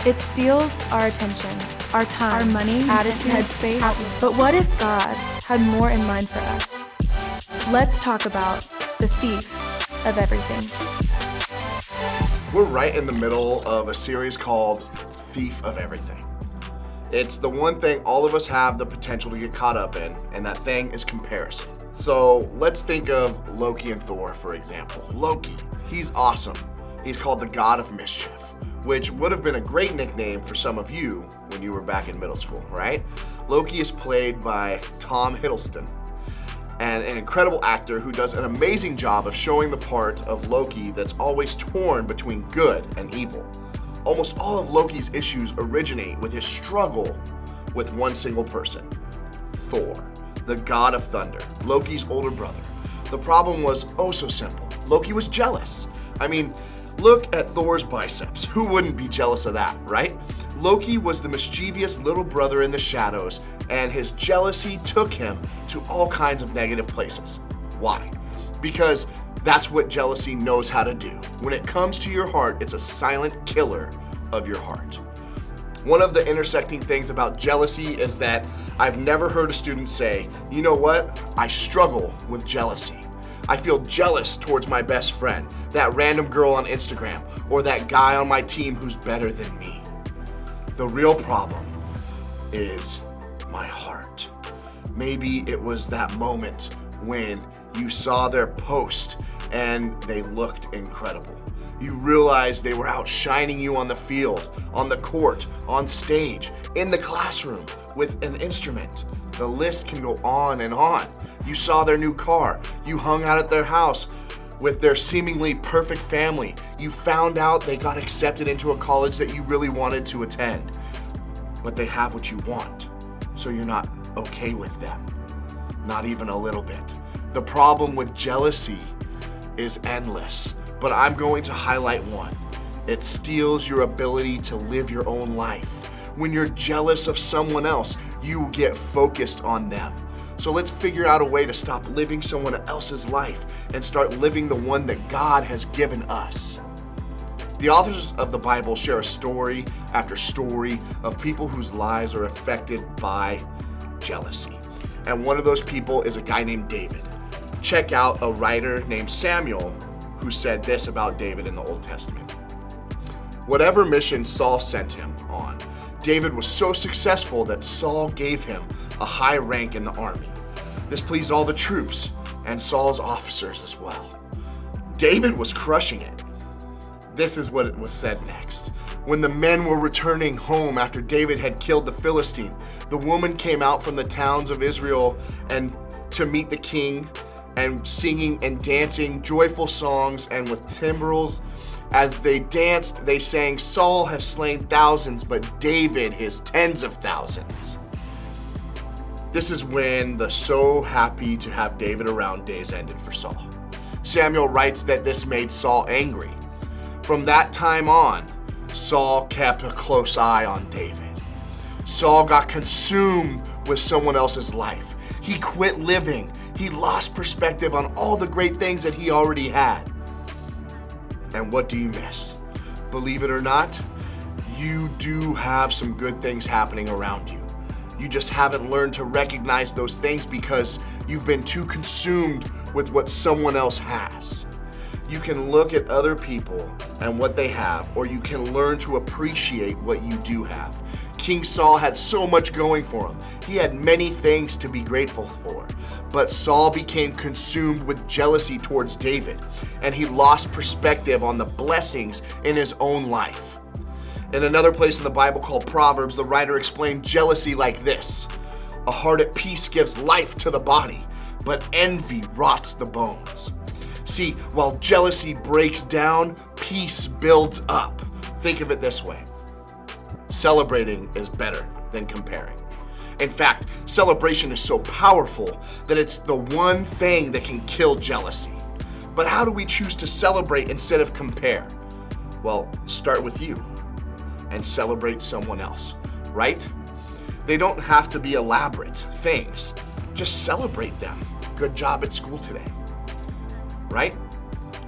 It steals our attention, our time, our money, attitude, headspace. But what if God had more in mind for us? Let's talk about the thief of everything. We're right in the middle of a series called Thief of Everything. It's the one thing all of us have the potential to get caught up in, and that thing is comparison. So let's think of Loki and Thor, for example. Loki, he's awesome. He's called the God of Mischief, which would have been a great nickname for some of you when you were back in middle school, right? Loki is played by Tom Hiddleston, and an incredible actor who does an amazing job of showing the part of Loki that's always torn between good and evil. Almost all of Loki's issues originate with his struggle with one single person, Thor, the god of thunder, Loki's older brother. The problem was oh so simple. Loki was jealous. I mean, look at Thor's biceps. Who wouldn't be jealous of that, right? Loki was the mischievous little brother in the shadows, and his jealousy took him to all kinds of negative places. Why? Because that's what jealousy knows how to do. When it comes to your heart, it's a silent killer of your heart. One of the intersecting things about jealousy is that I've never heard a student say, you know what, I struggle with jealousy. I feel jealous towards my best friend, that random girl on Instagram, or that guy on my team who's better than me. The real problem is my heart. Maybe it was that moment when you saw their post and they looked incredible. You realized they were outshining you on the field, on the court, on stage, in the classroom, with an instrument. The list can go on and on. You saw their new car. You hung out at their house with their seemingly perfect family. You found out they got accepted into a college that you really wanted to attend. But they have what you want, so you're not okay with them. Not even a little bit. The problem with jealousy is endless, but I'm going to highlight one. It steals your ability to live your own life. When you're jealous of someone else, you get focused on them. So let's figure out a way to stop living someone else's life and start living the one that God has given us. The authors of the Bible share a story after story of people whose lives are affected by jealousy. And one of those people is a guy named David. Check out a writer named Samuel who said this about David in the Old Testament. Whatever mission Saul sent him on, David was so successful that Saul gave him a high rank in the army. This pleased all the troops and Saul's officers as well. David was crushing it. This is what was said next. When the men were returning home after David had killed the Philistine, the woman came out from the towns of Israel and to meet the king, and singing and dancing joyful songs, and with timbrels. As they danced, they sang, Saul has slain thousands, but David his tens of thousands. This is when the so happy to have David around days ended for Saul. Samuel writes that this made Saul angry. From that time on, Saul kept a close eye on David. Saul got consumed with someone else's life. He quit living. He lost perspective on all the great things that he already had. And what do you miss? Believe it or not, you do have some good things happening around you. You just haven't learned to recognize those things because you've been too consumed with what someone else has. You can look at other people and what they have, or you can learn to appreciate what you do have. King Saul had so much going for him. He had many things to be grateful for. But Saul became consumed with jealousy towards David, and he lost perspective on the blessings in his own life. In another place in the Bible called Proverbs, the writer explained jealousy like this: a heart at peace gives life to the body, but envy rots the bones. See, while jealousy breaks down, peace builds up. Think of it this way. Celebrating is better than comparing. In fact, celebration is so powerful that it's the one thing that can kill jealousy. But how do we choose to celebrate instead of compare? Well, start with you and celebrate someone else, right? They don't have to be elaborate things. Just celebrate them. Good job at school today, right?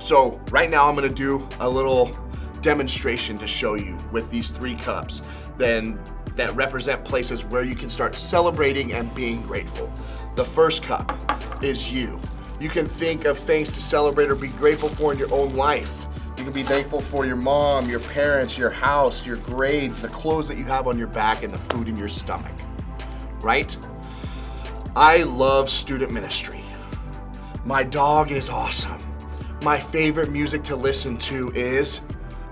So right now I'm gonna do a little demonstration to show you with these 3 cups that represent places where you can start celebrating and being grateful. The first cup is you. You can think of things to celebrate or be grateful for in your own life. You can be thankful for your mom, your parents, your house, your grades, the clothes that you have on your back, and the food in your stomach, right? I love student ministry. My dog is awesome. My favorite music to listen to is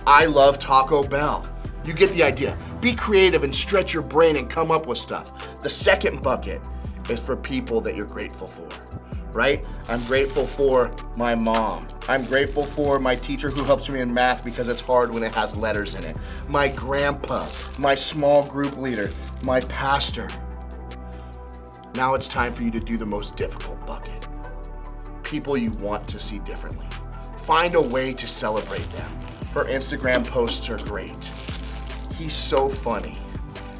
I love Taco Bell. You get the idea. Be creative and stretch your brain and come up with stuff. The second bucket is for people that you're grateful for, right? I'm grateful for my mom. I'm grateful for my teacher who helps me in math because it's hard when it has letters in it. My grandpa, my small group leader, my pastor. Now it's time for you to do the most difficult bucket. People you want to see differently. Find a way to celebrate them. Her Instagram posts are great. He's so funny.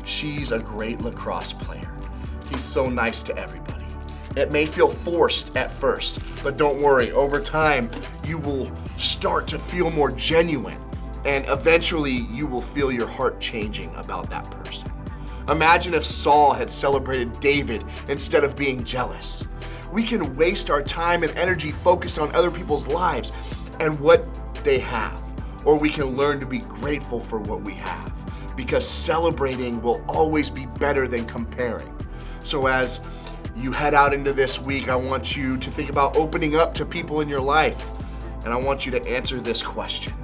She's a great lacrosse player. He's so nice to everybody. It may feel forced at first, but don't worry, over time, you will start to feel more genuine, and eventually you will feel your heart changing about that person. Imagine if Saul had celebrated David instead of being jealous. We can waste our time and energy focused on other people's lives and what they have, or we can learn to be grateful for what we have, because celebrating will always be better than comparing. So as you head out into this week, I want you to think about opening up to people in your life, and I want you to answer this question.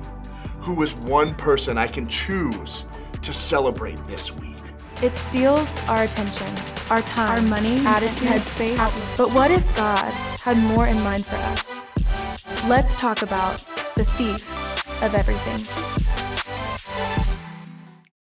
Who is one person I can choose to celebrate this week? It steals our attention, our time, our money, attitude, headspace. But what if God had more in mind for us? Let's talk about the thief of everything.